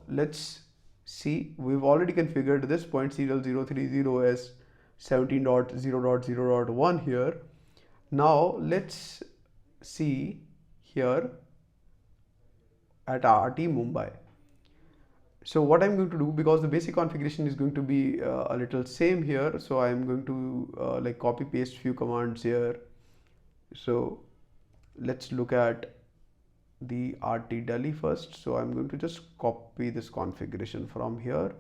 let's see, we've already configured this point serial 030 as 17.0.0.1 here. Now let's see here at RT Mumbai. So what I'm going to do, because the basic configuration is going to be a little same here, so I'm going to like copy paste few commands here. So let's look at the RT Delhi first. So I'm going to just copy this configuration from here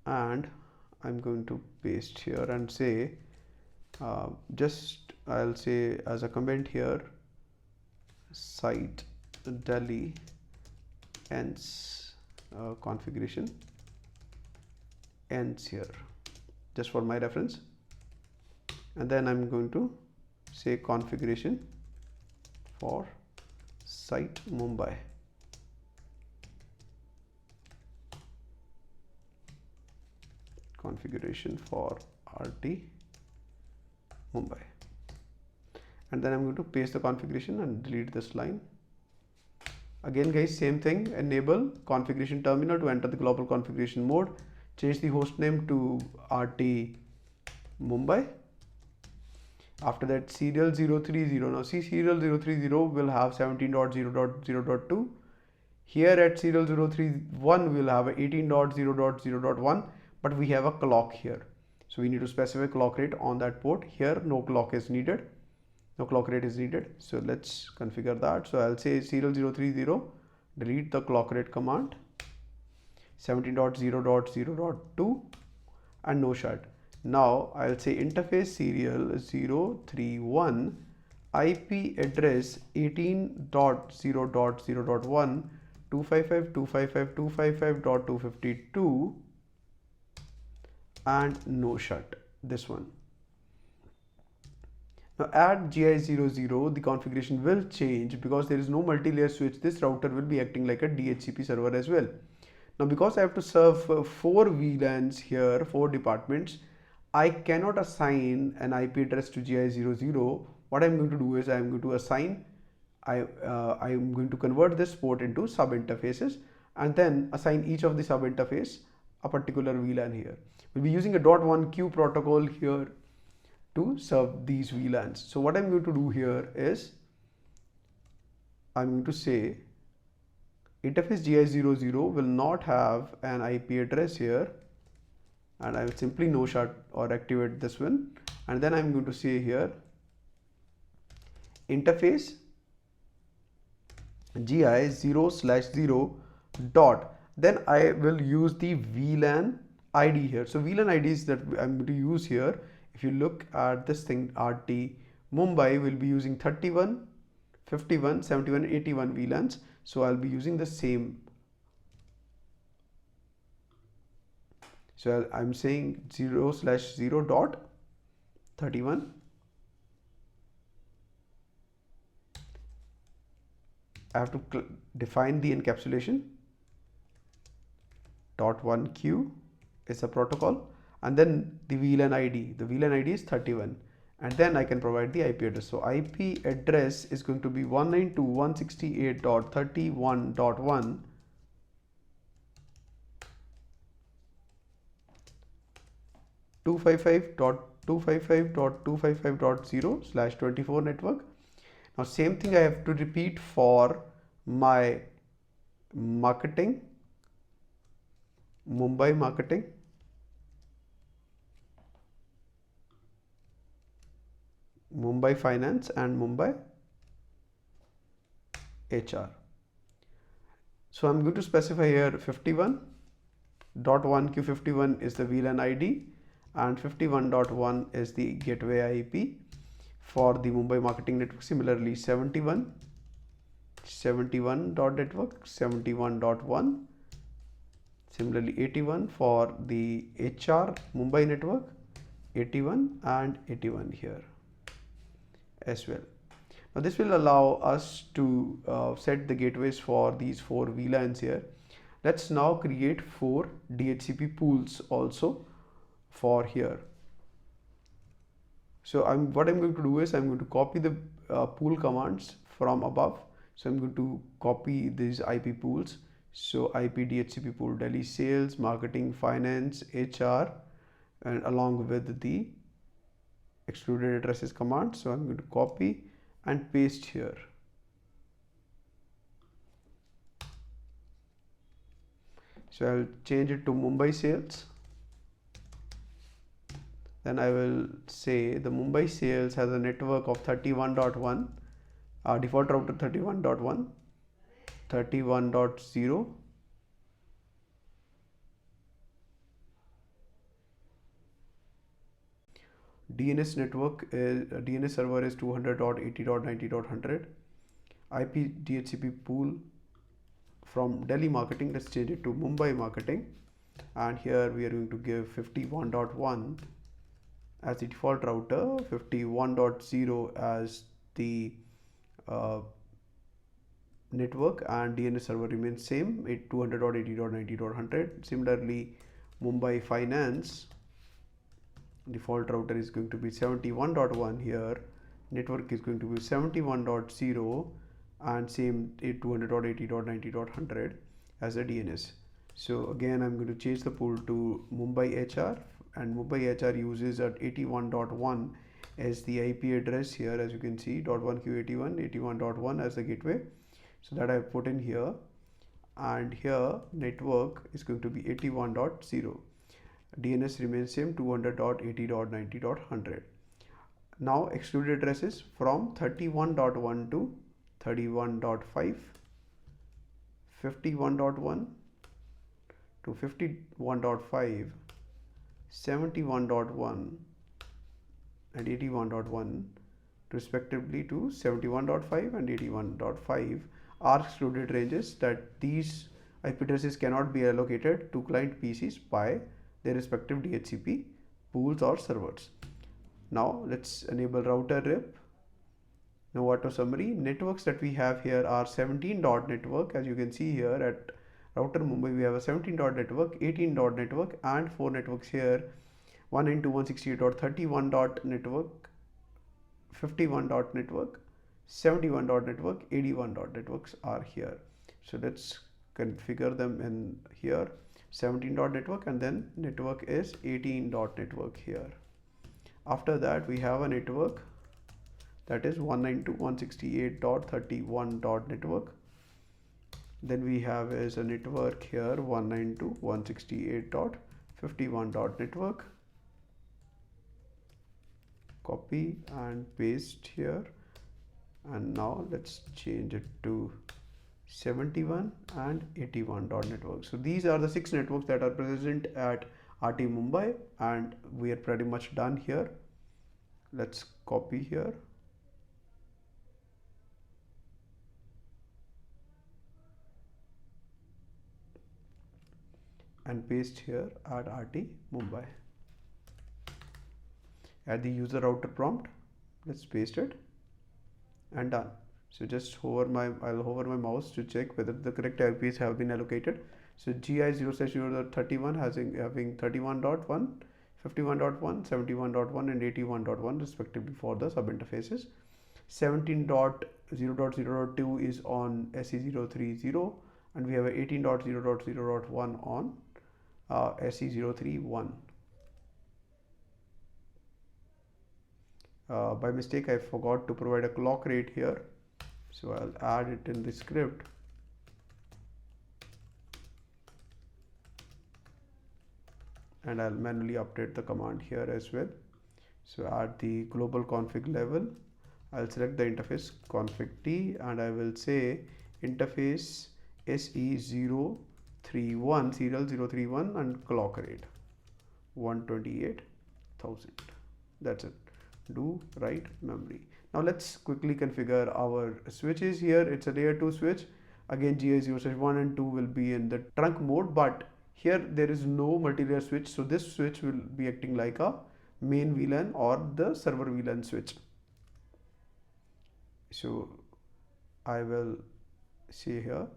and I'm going to paste here and say I'll say as a comment here, site Delhi ends configuration ends here, just for my reference. And then I'm going to say configuration for site Mumbai. Configuration for RT Mumbai. And then I'm going to paste the configuration and delete this line. Again guys, same thing, enable configuration terminal to enter the global configuration mode, change the host name to RT Mumbai. After that, serial 030, now see, serial 030 will have 17.0.0.2. Here at serial 031 we'll have 18.0.0.1, but we have a clock here, so we need to specify clock rate on that port. Here no clock is needed, no clock rate is needed, so let's configure that. So I'll say serial 030, delete the clock rate command, 17.0.0.2 and no shut. Now I'll say interface serial 031 IP address 18.0.0.1 255.255.255.252 and no shut, this one. Now at GI00 the configuration will change because there is no multi-layer switch. This router will be acting like a DHCP server as well. Now because I have to serve 4 VLANs here, 4 departments, I cannot assign an IP address to GI00. What I'm going to do is I'm going to assign, I'm going to convert this port into sub interfaces and then assign each of the sub interface a particular VLAN here. We'll be using a .1 queue protocol here to serve these VLANs. So what I'm going to do here is I'm going to say interface GI00 will not have an IP address here, and I will simply no shut or activate this one, and then I'm going to say here interface GI0/0 dot, then I will use the VLAN ID here. So VLAN IDs that I'm going to use here, if you look at this thing, RT Mumbai will be using 31, 51, 71, 81 VLANs. So I'll be using the same. So I'm saying 0/0 dot 31. I have to define the encapsulation. .1 queue is a protocol, and then the VLAN ID. The VLAN ID is 31, and then I can provide the IP address. So IP address is going to be 192.168.31.1. .255.255.255.0/24 network. Now same thing I have to repeat for my marketing, Mumbai marketing, Mumbai finance and Mumbai HR. So I'm going to specify here 51.1 Q51 is the VLAN ID and 51.1 is the gateway IP for the Mumbai marketing network. Similarly 71 dot network, 71.1, similarly 81 for the HR Mumbai network, 81 and 81 here as well. Now this will allow us to set the gateways for these 4 VLANs here. Let's now create 4 DHCP pools also for here. So what I'm going to do is I'm going to copy the pool commands from above. So I'm going to copy these IP pools. So IP DHCP pool Delhi sales, marketing, finance, HR, and along with the excluded addresses command. So I'm going to copy and paste here. So I'll change it to Mumbai sales. Then I will say the Mumbai sales has a network of 31.1, default router 31.1, 31.0, DNS network is DNS server is 200.80.90.100. IP DHCP pool from Delhi marketing, let's change it to Mumbai marketing, and here we are going to give 51.1 as the default router, 51.0 as the network, and DNS server remains same, 200.80.90.100. Similarly, Mumbai finance default router is going to be 71.1 here, network is going to be 71.0, and same 200.80.90.100 as a DNS. So again I'm going to change the pool to Mumbai HR, and Mumbai HR uses at 81.1 as the IP address here, as you can see, .1q81 81.1 as the gateway. So that I have put in here, and here network is going to be 81.0. DNS remains same, 200.80.90.100. Now excluded addresses from 31.1 to 31.5, 51.1 to 51.5, 71.1 and 81.1 respectively to 71.5 and 81.5 are excluded ranges, that these IP addresses cannot be allocated to client PCs by their respective DHCP pools or servers. Now let's enable router rip. Now auto summary, networks that we have here are 17 dot network. As you can see here at router Mumbai we have a 17 dot network, 18 dot network, and 4 networks here, 192.168.31 dot network, 51 dot network, 71 dot network, 81 dot networks are here. So let's configure them in here. 17 dot network, and then network is 18 dot network here. After that we have a network that is 192.168.31 dot network. Then we have is a network here 192.168.51 dot network. Copy and paste here, and now let's change it to 71 and 81 dot network. So these are the 6 networks that are present at RT Mumbai, and we are pretty much done here. Let's copy here and paste here at RT Mumbai. Add the user router prompt, let's paste it, and done. So just I'll hover my mouse to check whether the correct IPs have been allocated. So GI0/031 having 31.1, 51.1, 71.1 and 81.1 respectively for the sub interfaces. 17.0.0.2 is on SE030, and we have a 18.0.0.1 on SE031. By mistake I forgot to provide a clock rate here, so I'll add it in the script. And I'll manually update the command here as well. So at the global config level, I'll select the interface config T, and I will say interface SE031 serial 031 and clock rate 128,000. That's it. Do write memory. Now let's quickly configure our switches here. It's a layer 2 switch. Again GI0/1 and 2 will be in the trunk mode, but here there is no multi-layer switch, so this switch will be acting like a main VLAN or the server VLAN switch. So I will say here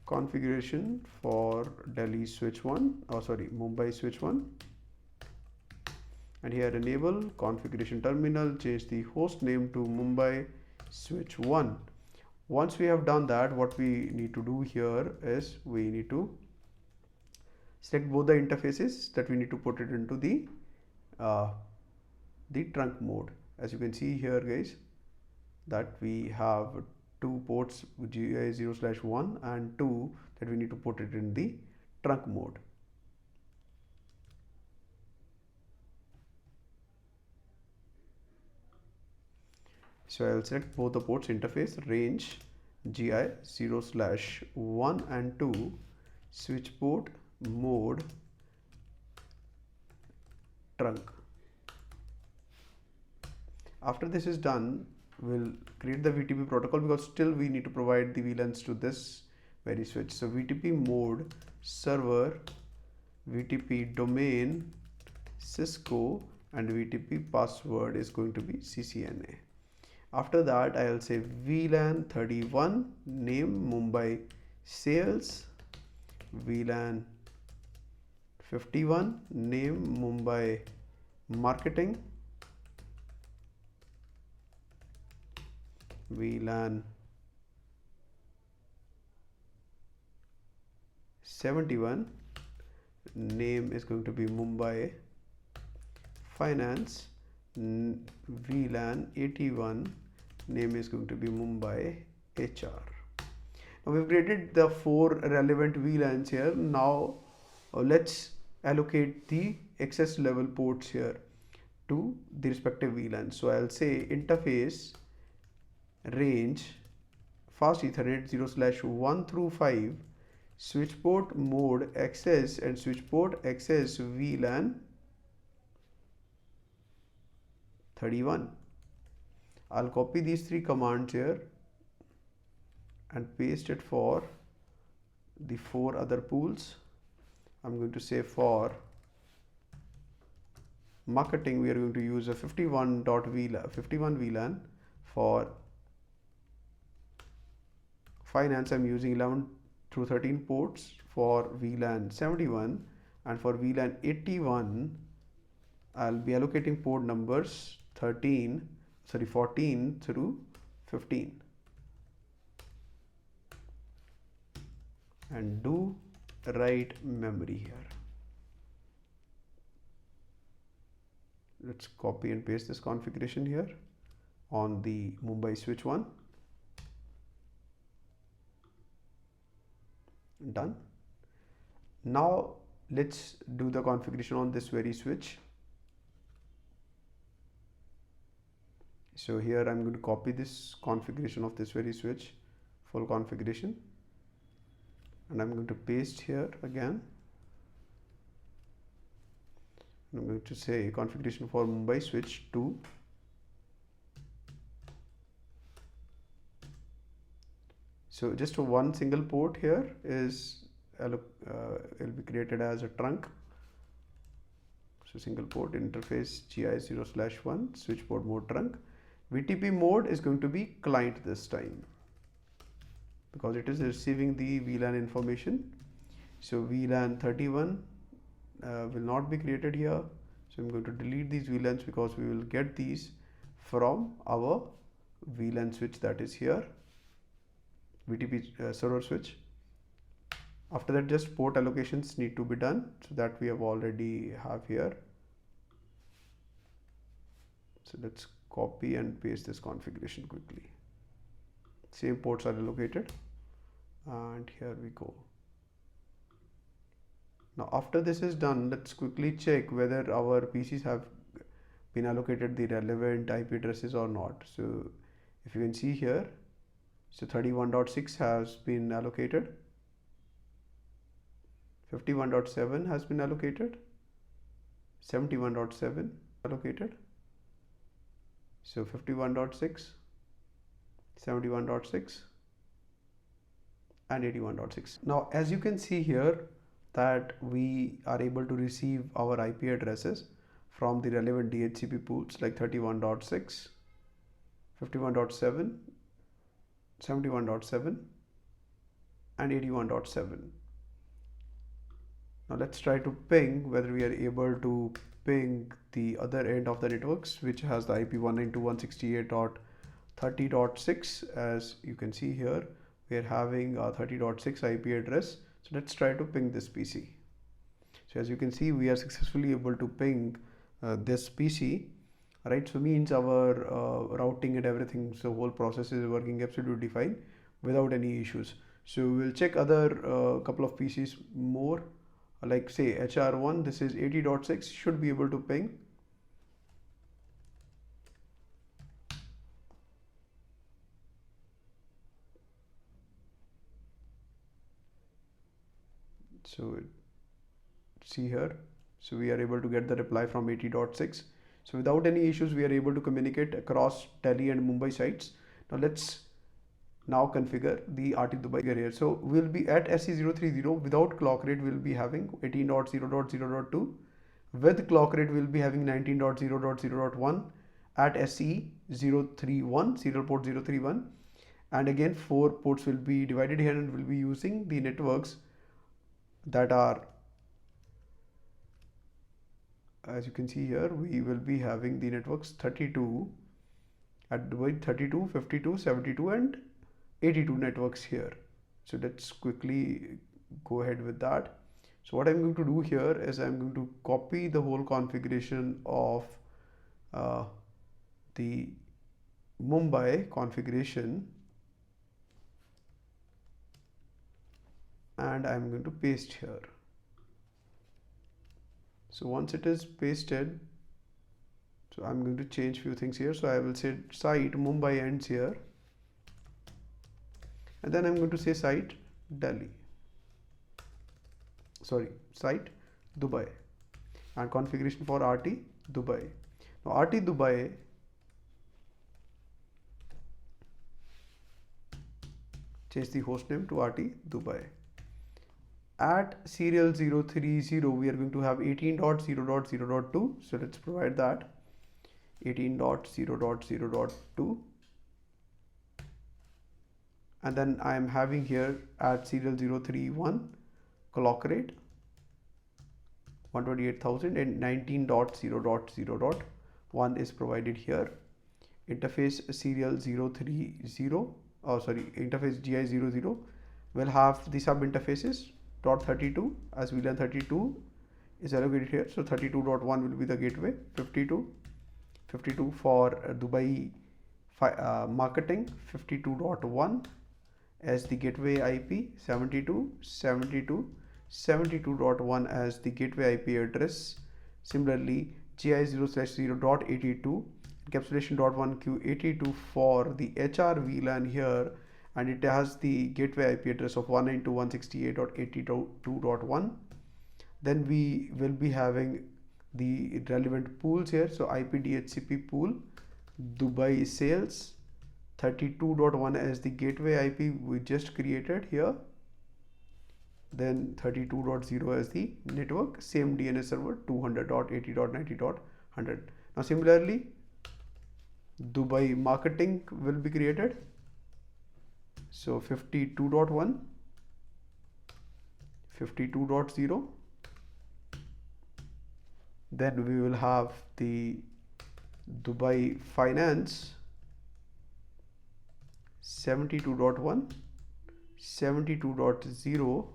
configuration for Delhi switch 1, Mumbai switch 1, and here enable configuration terminal, change the host name to Mumbai switch 1. Once we have done that, what we need to do here is we need to select both the interfaces that we need to put it into the trunk mode. As you can see here guys, that we have two ports GI0/1 and 2 that we need to put it in the trunk mode. So I'll select both the ports interface, range GI0/1 and 2, switch port, mode, trunk. After this is done, we'll create the VTP protocol, because still we need to provide the VLANs to this very switch. So VTP mode server, VTP domain Cisco, and VTP password is going to be CCNA. After that, I'll say VLAN 31, name Mumbai sales, VLAN 51, name Mumbai marketing, VLAN 71, name is going to be Mumbai finance, VLAN 81, name is going to be Mumbai HR. Now we've created the 4 relevant VLANs here. Now let's allocate the access level ports here to the respective VLANs. So I'll say interface range fast Ethernet 0/1 through 5, switch port mode access and switch port access VLAN 31. I'll copy these 3 commands here and paste it for the 4 other pools. I'm going to say for marketing we are going to use a 51 VLAN. For finance I'm using 11 through 13 ports for VLAN 71, and for VLAN 81 I'll be allocating port numbers 14 through 15, and do write memory here. Let's copy and paste this configuration here on the Mumbai switch 1. Done. Now let's do the configuration on this very switch. So here I'm going to copy this configuration of this very switch, full configuration, and I'm going to paste here again. I'm going to say configuration for Mumbai switch 2. So just one single port here is will be created as a trunk. So single port interface GI0/1, switch port mode trunk. VTP mode is going to be client this time, because it is receiving the VLAN information. So VLAN 31 will not be created here. So I'm going to delete these VLANs, because we will get these from our VLAN switch that is here, VTP server switch. After that, just port allocations need to be done, so that we have already have here. So let's copy and paste this configuration quickly. Same ports are allocated, and here we go. Now after this is done, let's quickly check whether our PCs have been allocated the relevant IP addresses or not. So if you can see here, so 31.6 has been allocated, 51.7 has been allocated, 71.7 allocated, so 51.6, 71.6 and 81.6. Now as you can see here that we are able to receive our IP addresses from the relevant DHCP pools like 31.6, 51.7, 71.7 and 81.7. Now let's try to ping whether we are able to ping the other end of the networks, which has the IP 192.168.3 30.6. As you can see here, we are having a 30.6 IP address. So let's try to ping this PC. So as you can see, we are successfully able to ping this PC, right? So means our routing and everything, so whole process is working absolutely fine without any issues. So we'll check other couple of PCs more, like say HR1, this is 80.6, should be able to ping. So see here, so we are able to get the reply from 80.6. So without any issues, we are able to communicate across Delhi and Mumbai sites. Now let's configure the RT Dubai here. So we'll be at SE030 without clock rate, we'll be having 18.0.0.2. With clock rate, we'll be having 19.0.0.1 at SE031, serial port 031. And again, 4 ports will be divided here and we'll be using the networks that are, as you can see here, we will be having the networks 32 at Dubai, 32, 52, 72 and 82 networks here. So let's quickly go ahead with that. So what I'm going to do here is I'm going to copy the whole configuration of the Mumbai configuration and I'm going to paste here. So once it is pasted, so I'm going to change few things here. So I will say site Mumbai ends here, and then I'm going to say site Delhi, sorry, site Dubai, and configuration for RT Dubai. Now RT Dubai, change the host name to RT Dubai. At serial 030, we are going to have 18.0.0.2. So let's provide that 18.0.0.2. And then I am having here at serial 031 clock rate 128,000 and 19.0.0.1 is provided here. Interface serial 030, interface GI00 will have the sub interfaces .32, as we learn 32 is allocated here. So 32.1 will be the gateway, 52 for Dubai marketing, 52.1 as the gateway IP, 72.1 as the gateway IP address. Similarly, GI0/0.82 encapsulation.1Q82 for the HR VLAN here, and it has the gateway IP address of 192.168.82.1. Then we will be having the relevant pools here. So IP DHCP pool, Dubai sales, 32.1 as the gateway IP we just created here. Then 32.0 as the network, same DNS server 200.80.90.100. Now similarly, Dubai marketing will be created. So 52.1, 52.0. Then we will have the Dubai finance 72.1, 72.0,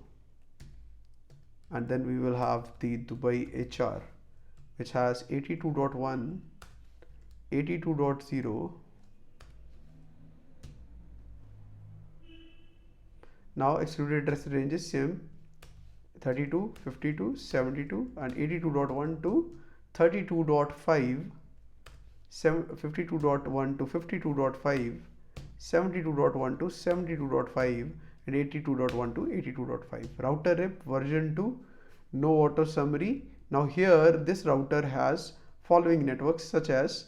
and then we will have the Dubai HR, which has 82.1, 82.0. Now excluded address range is same, 32, 52, 72 and 82.1 to 32.5, 52.1 to 52.5, 72.1 to 72.5 and 82.1 to 82.5. Router rep version 2, no auto summary. Now here this router has following networks such as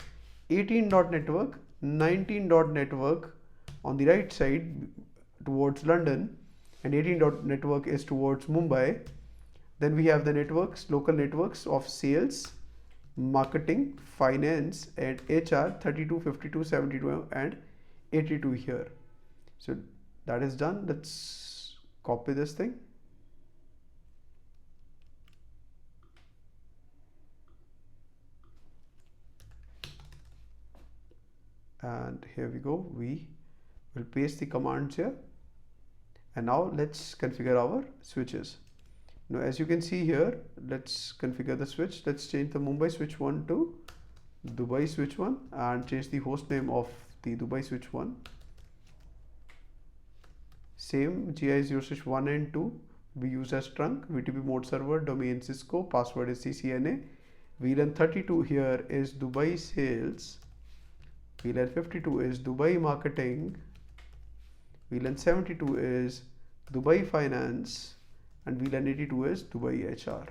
18.network, 19.network on the right side towards London, and 18.network is towards Mumbai. Then we have the networks, local networks of sales, marketing, finance and HR 32, 52, 72 and 82 here. So that is done. Let's copy this thing. and here we go. We will paste the commands here, and now let's configure our switches. Now as you can see here, let's configure the switch. Let's change the Mumbai switch 1 to Dubai switch 1 and change the host name of the Dubai switch 1. Same CIsco 1 and 2 we use as trunk. VTP mode server, domain Cisco, password is CCNA. VLAN 32 here is Dubai sales. VLAN 52 is Dubai marketing. VLAN 72 is Dubai finance, and VLAN 82 is Dubai HR.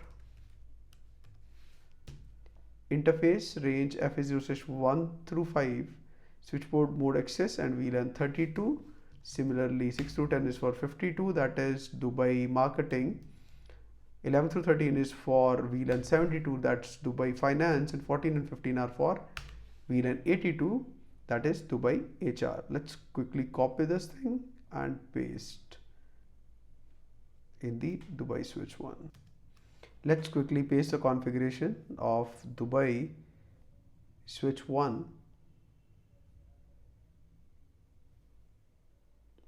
Interface range FA0/1 through 5, switchboard mode access, and VLAN 32. Similarly 6 through 10 is for 52, that is Dubai marketing. 11 through 13 is for VLAN 72, that's Dubai finance, and 14 and 15 are for VLAN 82, that is Dubai HR. Let's quickly copy this thing and paste in the Dubai switch 1. Let's quickly paste the configuration of Dubai switch 1.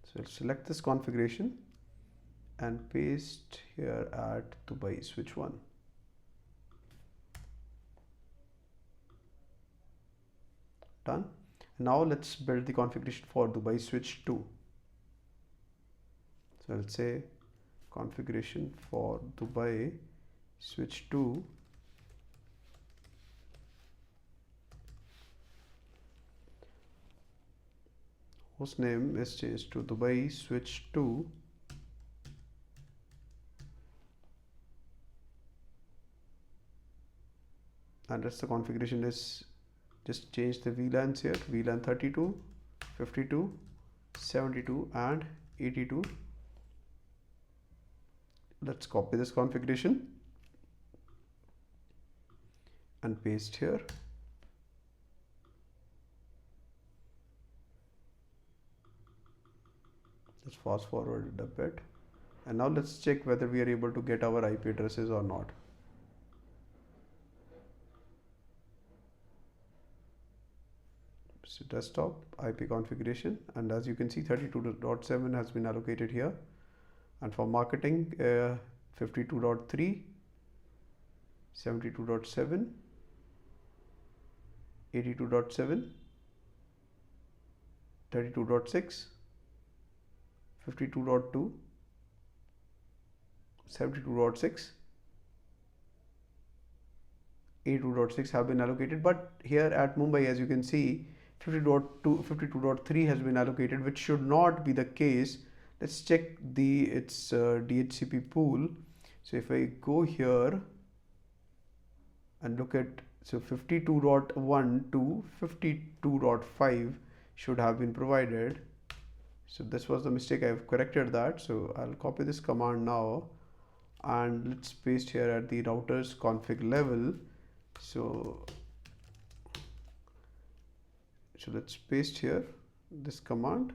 So let's select this configuration and paste here at Dubai switch 1. Done. Now let's build the configuration for Dubai switch 2. So let's say configuration for Dubai switch 2. Host name is changed to Dubai switch 2. And rest the configuration is just change the VLANs here, VLAN 32, 52, 72 and 82. Let's copy this configuration and paste here. Let's fast forward it a bit, and now let's check whether we are able to get our IP addresses or not. So desktop IP configuration, and as you can see 32.7 has been allocated here, and for marketing 52.3, 72.7, 82.7, 32.6, 52.2, 72.6, 82.6 have been allocated, but here at Mumbai, as you can see, 50.2, 52.3 has been allocated, which should not be the case. Let's check its DHCP pool. So if I go here and look at, so 52.1 to 52.5 should have been provided. So this was the mistake. I've corrected that. So I'll copy this command now and let's paste here at the router's config level. So let's paste here this command,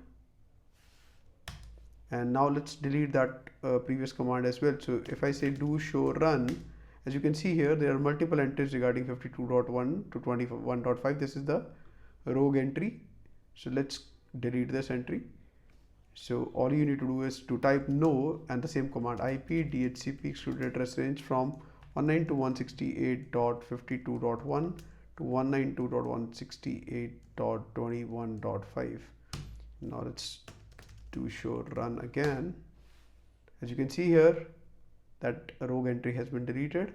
and now let's delete that previous command as well. So if I say do show run, as you can see here, there are multiple entries regarding 52.1 to 21.5. This is the rogue entry. So let's delete this entry. So all you need to do is to type no and the same command, IP DHCP excluded address range from 192.168.52.1 to 192.168.21.5. Now let's do show run again. As you can see here, that rogue entry has been deleted.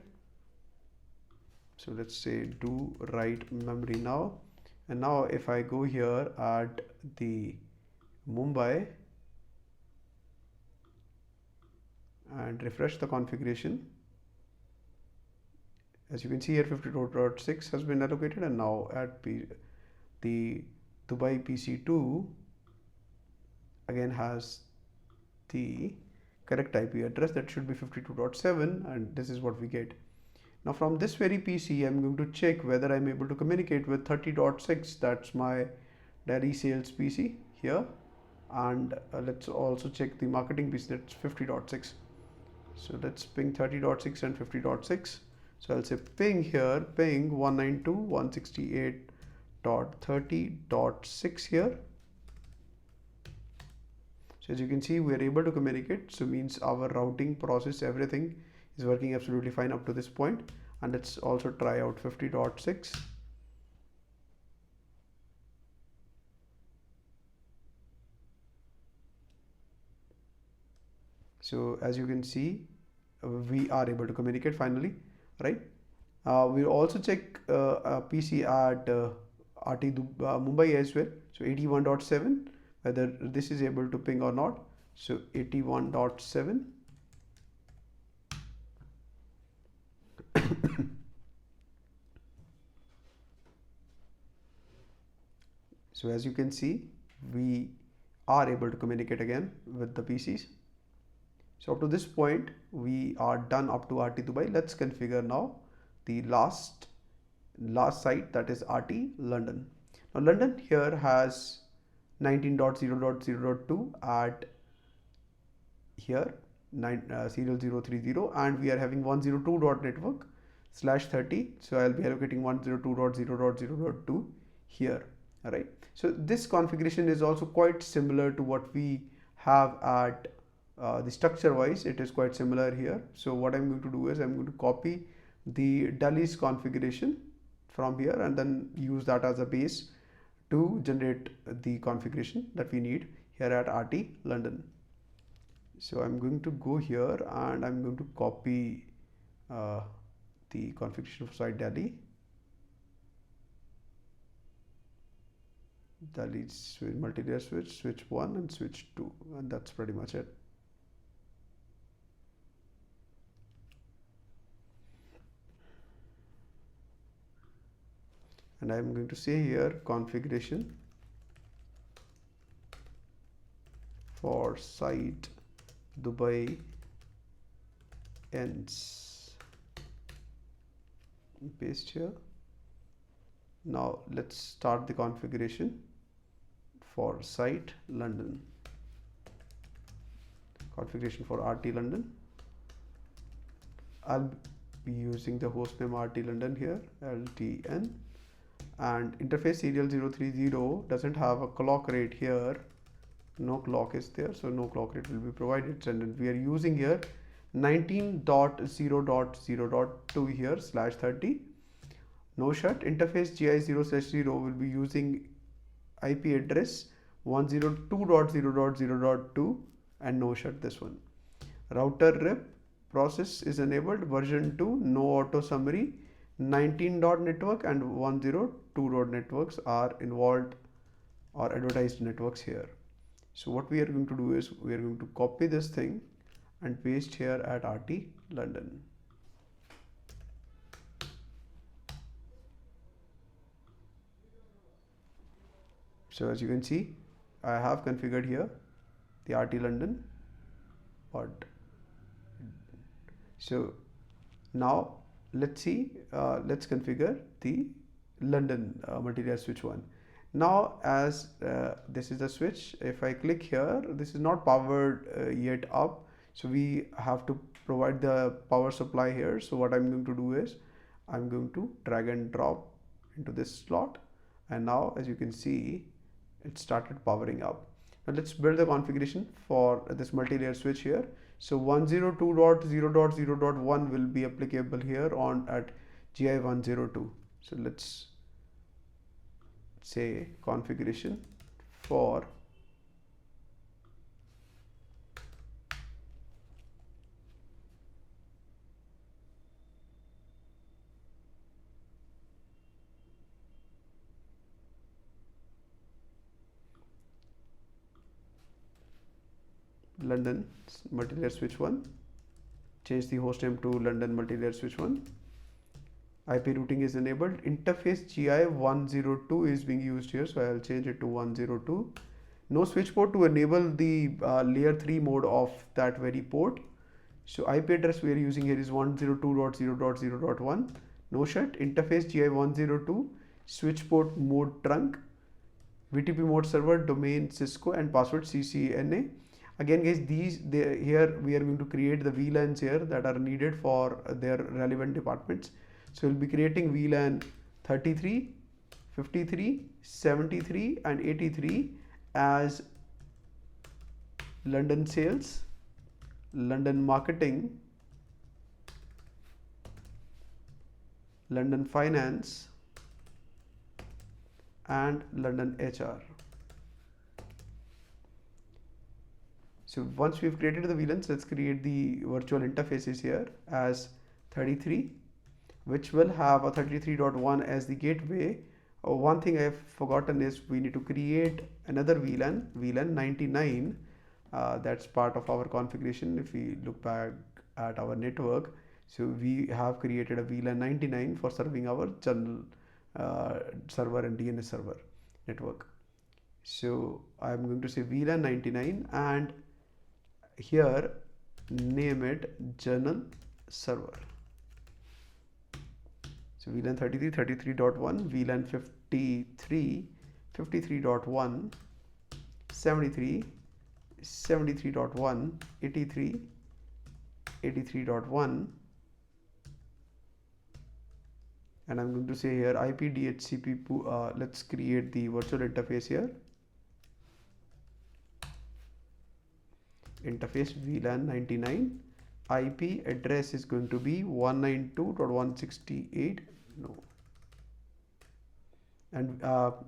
So let's say do write memory now, and now if I go here at the Mumbai and refresh the configuration, as you can see here 52.6 has been allocated, and now at the Dubai PC2 again has the correct IP address, that should be 52.7, and this is what we get. Now from this very PC I'm going to check whether I'm able to communicate with 30.6, that's my Delhi sales PC here, and let's also check the marketing PC, that's 50.6. So let's ping 30.6 and 50.6. So I'll say ping here, ping 192.168 30.6 here. So as you can see, we are able to communicate. So means our routing process, everything is working absolutely fine up to this point. And let's also try out 50.6. So as you can see, we are able to communicate finally, right? We'll also check PC at RT Mumbai as well. So 81.7, whether this is able to ping or not. So 81.7. So as you can see, we are able to communicate again with the PCs. So up to this point, we are done up to RT Dubai. Let's configure now the last site, that is RT London. Now London here has 19.0.0.2 at here serial 030, and we are having 102.network/30. So I'll be allocating 102.0.0.2 here. All right. So this configuration is also quite similar to what we have at the structure wise. It is quite similar here. So what I'm going to do is I'm going to copy the Delhi's configuration from here and then use that as a base to generate the configuration that we need here at RT London. So I'm going to go here and I'm going to copy the configuration for site Delhi. Delhi multi-layer switch, switch 1 and switch 2, and that's pretty much it. And I'm going to say here configuration for site Dubai ends. Paste here. Now let's start the configuration for site London. Configuration for RT London. I'll be using the hostname RT London here, LTN, and interface serial 030 doesn't have a clock rate here. No clock is there, so no clock rate will be provided, and we are using here 19.0.0.2 here /30. No shut. Interface GI0/0 will be using IP address 102.0.0.2 and no shut this one. Router rep process is enabled, version 2, no auto summary, 19.network and 102.networks are involved or advertised networks here. So what we are going to do is we are going to copy this thing and paste here at RT London. So as you can see, I have configured here the RT London, but so now let's see, let's configure the London multi-layer switch 1. Now as this is the switch, if I click here, this is not powered yet up, so we have to provide the power supply here. So what I'm going to do is I'm going to drag and drop into this slot, and now as you can see, it started powering up. Now let's build the configuration for this multi-layer switch here. So 102.0.0.1 will be applicable here on at GI 102. So let's say configuration for London multi-layer switch 1. Change the host name to London multi-layer switch 1. IP routing is enabled. Interface GI 102 is being used here, so I'll change it to 102. No switch port to enable the layer 3 mode of that very port. So IP address we are using here is 102.0.0.1. No shut. Interface GI 102. Switch port mode trunk. VTP mode server, domain Cisco, and password CCNA. Again guys, here we are going to create the VLANs here that are needed for their relevant departments. So we'll be creating VLAN 33 53, 73 and 83 as London sales, London marketing, London finance and London HR. So once we've created the VLANs, let's create the virtual interfaces here as 33, which will have a 33.1 as the gateway. One thing I've forgotten is we need to create another VLAN, VLAN 99. That's part of our configuration. If we look back at our network, so we have created a VLAN 99 for serving our general server and DNS server network. So I'm going to say VLAN 99 and here name it journal server. So VLAN 33, 33.1, VLAN 53, 53.1, 73, 73.1, 83, 83.1, and I'm going to say here IP DHCP. Let's create the virtual interface here. Interface VLAN 99. IP address is going to be 192.168. No. And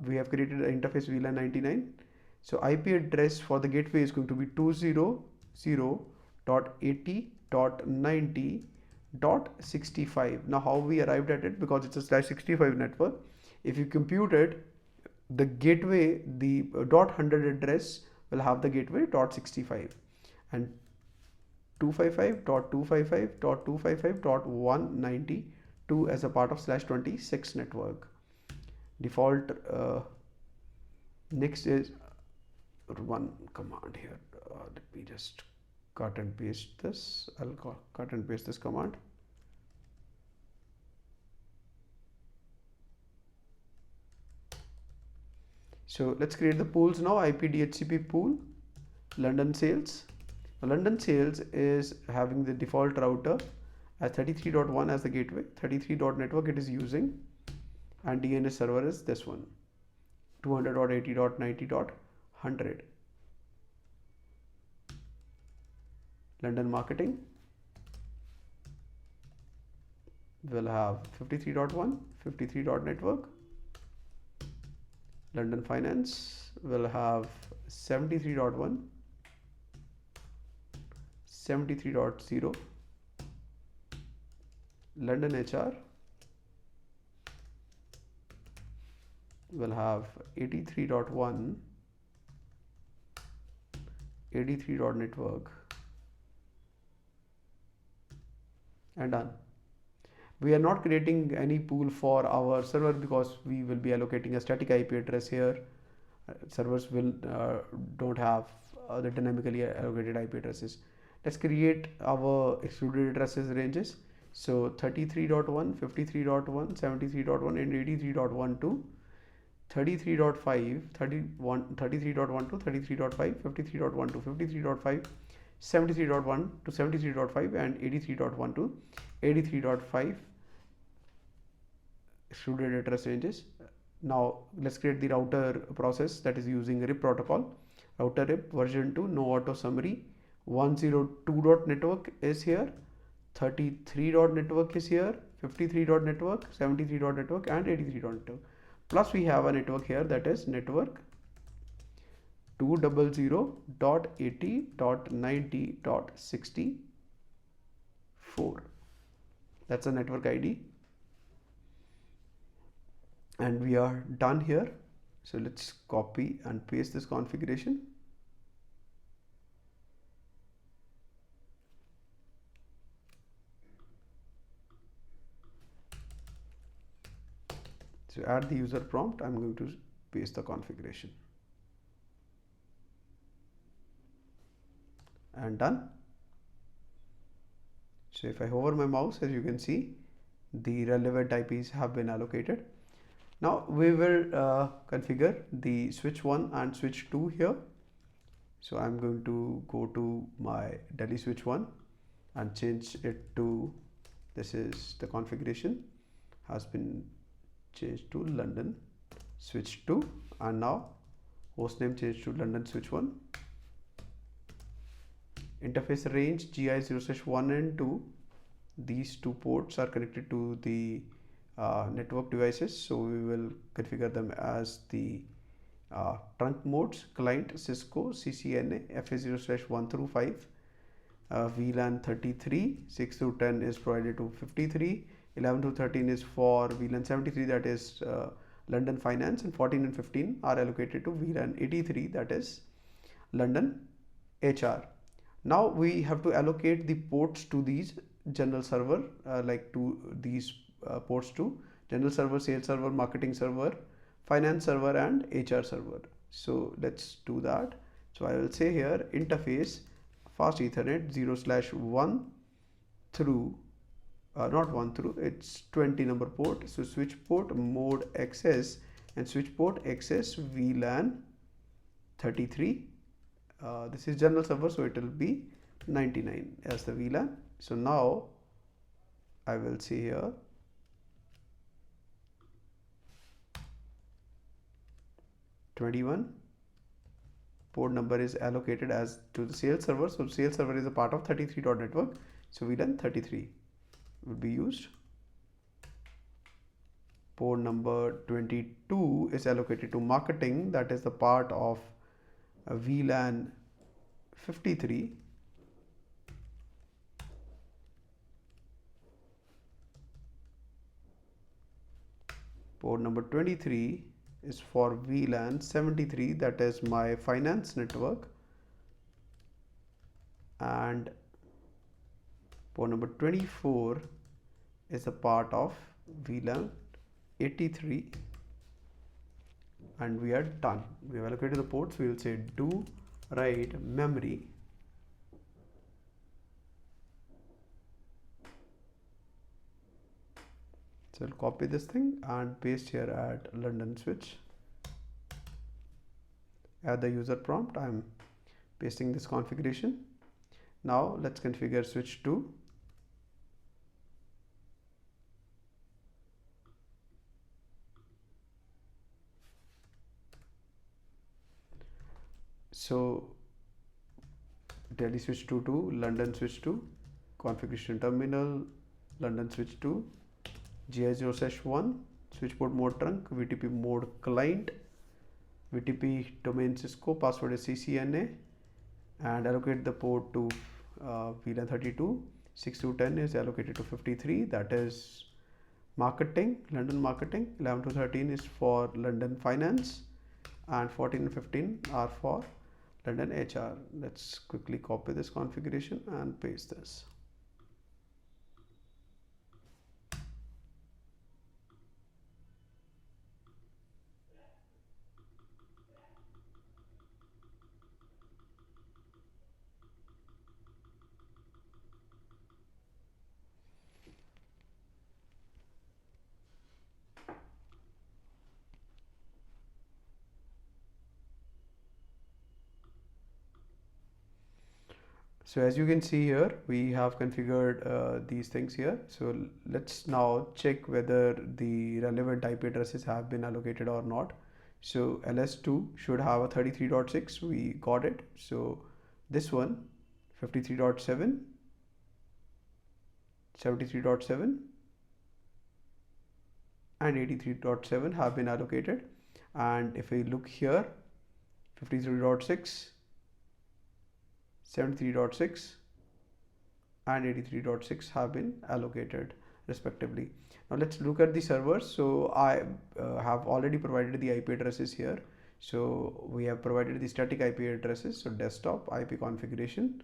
we have created an interface VLAN 99. So IP address for the gateway is going to be 200.80.90.65. Now how we arrived at it, because it's a /65 network, if you compute it, the gateway, the .100 address will have the gateway .65 and 255.255.255.192 as a part of /26 network. Default next is run command here. Let me just cut and paste this. I'll cut and paste this command. So let's create the pools now. IP DHCP pool, London sales. London sales is having the default router as 33.1 as the gateway, 33.network it is using, and DNS server is this one, 200.80.90.100. London marketing will have 53.1, 53.network. London finance will have 73.1, 73.0. London HR will have 83.1, 83.network, and done. We are not creating any pool for our server because we will be allocating a static IP address here. Servers will don't have the dynamically allocated IP addresses. Let's create our excluded addresses ranges. So 33.1, 53.1, 73.1 and 83.12, 33.5, 33.1 to 33.5, 53.1 to 53.5, 73.1 to 73.5 and 83.1 to 83.5 excluded address ranges. Now let's create the router process that is using RIP protocol. Router RIP version 2, no auto summary. 102.network is here, 33.network is here, 53.network, 73.network and 83.network. Plus we have a network here, that is network 200.80.90.64. That's a network ID. And we are done here. So let's copy and paste this configuration. So at the user prompt, I'm going to paste the configuration. And done. So if I hover my mouse, as you can see, the relevant IPs have been allocated. Now we will configure the switch 1 and switch 2 here. So I'm going to go to my Delhi switch 1 and change it to, this is the configuration has been changed to London switch 2, and now hostname changed to London switch 1. Interface range GI0/1 and 2. These two ports are connected to the network devices, so we will configure them as the trunk modes: client Cisco CCNA FA0/1 through 5, VLAN 33, 6 through 10 is provided to 53, 11 to 13 is for VLAN 73, that is London Finance, and 14 and 15 are allocated to VLAN 83, that is London HR. Now we have to allocate the ports to these general server, like to these ports to general server, sales server, marketing server, finance server, and HR server. So let's do that. So I will say here interface fast Ethernet 0/1 through not 1 through, it's 20 number port. So switch port mode access and switch port access VLAN 33. This is general server, so it will be 99 as the VLAN. So now I will see here (21) port number is allocated as to the sales server. So sales server is a part of 33.network. So VLAN 33 will be used. Port number 22 is allocated to marketing, that is the part of VLAN 53. Port number 23 is for VLAN 73, that is my finance network, and port number 24 is a part of VLAN 83, and we are done. We have allocated the ports. We will say do write memory So I'll copy this thing and paste here at London switch. At the user prompt, I'm pasting this configuration. Now let's configure switch 2. So Delhi switch 2 to London switch 2, configuration terminal, London switch 2, GI0/1, switch port mode trunk, VTP mode client, VTP domain Cisco, password is CCNA, and allocate the port to VLAN 32. 6 to 10 is allocated to 53, that is marketing, London marketing. 11 to 13 is for London finance, and 14 and 15 are for London HR. Let's quickly copy this configuration and paste this. So as you can see here, we have configured these things here. So let's now check whether the relevant IP addresses have been allocated or not. So LS2 should have a 33.6, we got it. So this one 53.7, 73.7 and 83.7 have been allocated. And if we look here, 53.6, 73.6 and 83.6 have been allocated respectively. Now let's look at the servers. So I have already provided the IP addresses here. So we have provided the static IP addresses, so desktop IP configuration,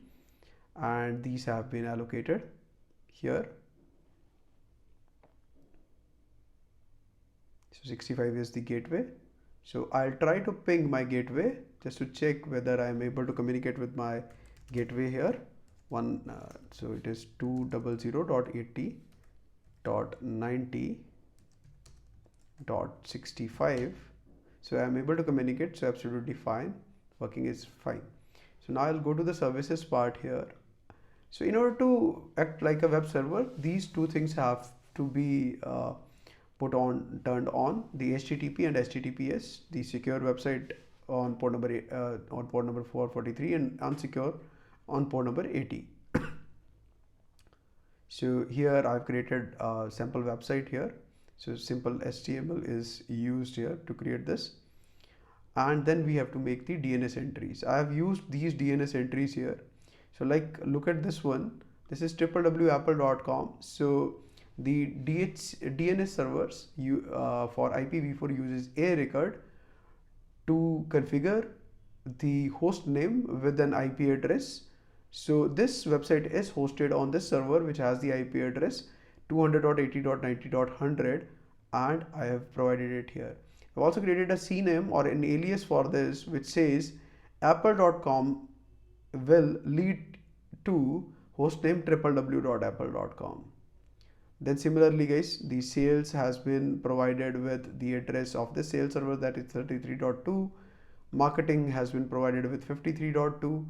and these have been allocated here. So 65 is the gateway. So I'll try to ping my gateway just to check whether I am able to communicate with my gateway here. So it is 200.80.90.65. so I am able to communicate, so absolutely fine, working is fine. So now I'll go to the services part here. So in order to act like a web server, these two things have to be turned on the HTTP and HTTPS, the secure website on port number 443 and unsecure on port number 80. So here I've created a sample website here. So simple HTML is used here to create this, and then we have to make the DNS entries. I have used these DNS entries here. So like, look at this one. This is www.apple.com. So the DNS servers for IPv4 uses a record to configure the host name with an IP address. So this website is hosted on this server which has the IP address 200.80.90.100, and I have provided it here. I've also created a CNAME or an alias for this which says apple.com will lead to hostname www.apple.com. Then similarly guys, the sales has been provided with the address of the sales server, that is 33.2. Marketing has been provided with 53.2.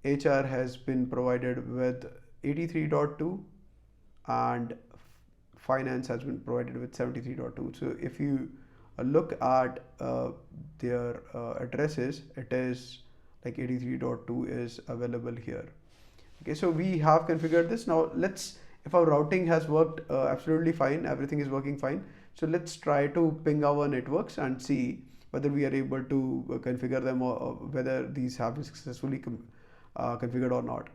HR has been provided with 83.2, and finance has been provided with 73.2. So if you look at their addresses, it is like 83.2 is available here. Okay, so we have configured this. Now let's, if our routing has worked absolutely fine, everything is working fine, so let's try to ping our networks and see whether we are able to configure them, or whether these have been successfully configured or not.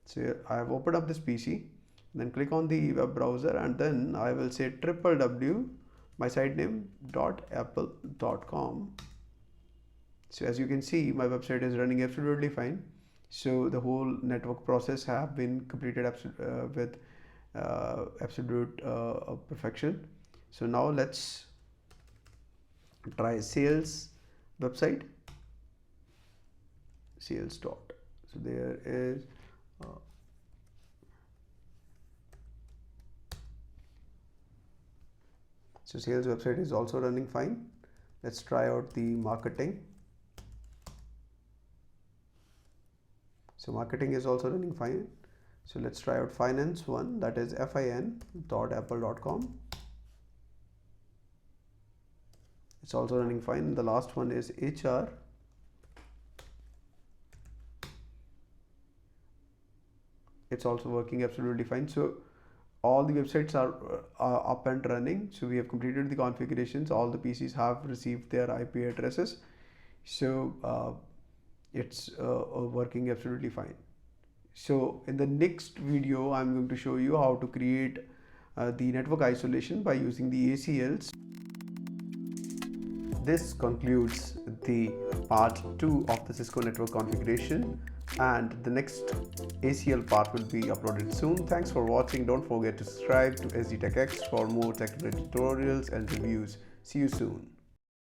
So I have opened up this PC, then click on the web browser, and then I will say www my site name .apple.com. So as you can see, my website is running absolutely fine. So the whole network process have been completed with absolute perfection. So now let's try sales website, sales dot. So there is so sales website is also running fine. Let's try out the marketing. So marketing is also running fine. So let's try out finance one, that is fin.apple.com. It's also running fine. The last one is HR. It's also working absolutely fine. So all the websites are up and running. So we have completed the configurations. All the PCs have received their IP addresses. So it's working absolutely fine. So in the next video, I'm going to show you how to create the network isolation by using the ACLs. This concludes the part 2 of the Cisco network configuration, and the next ACL part will be uploaded soon. Thanks for watching. Don't forget to subscribe to SDTechX for more technical tutorials and reviews. See you soon.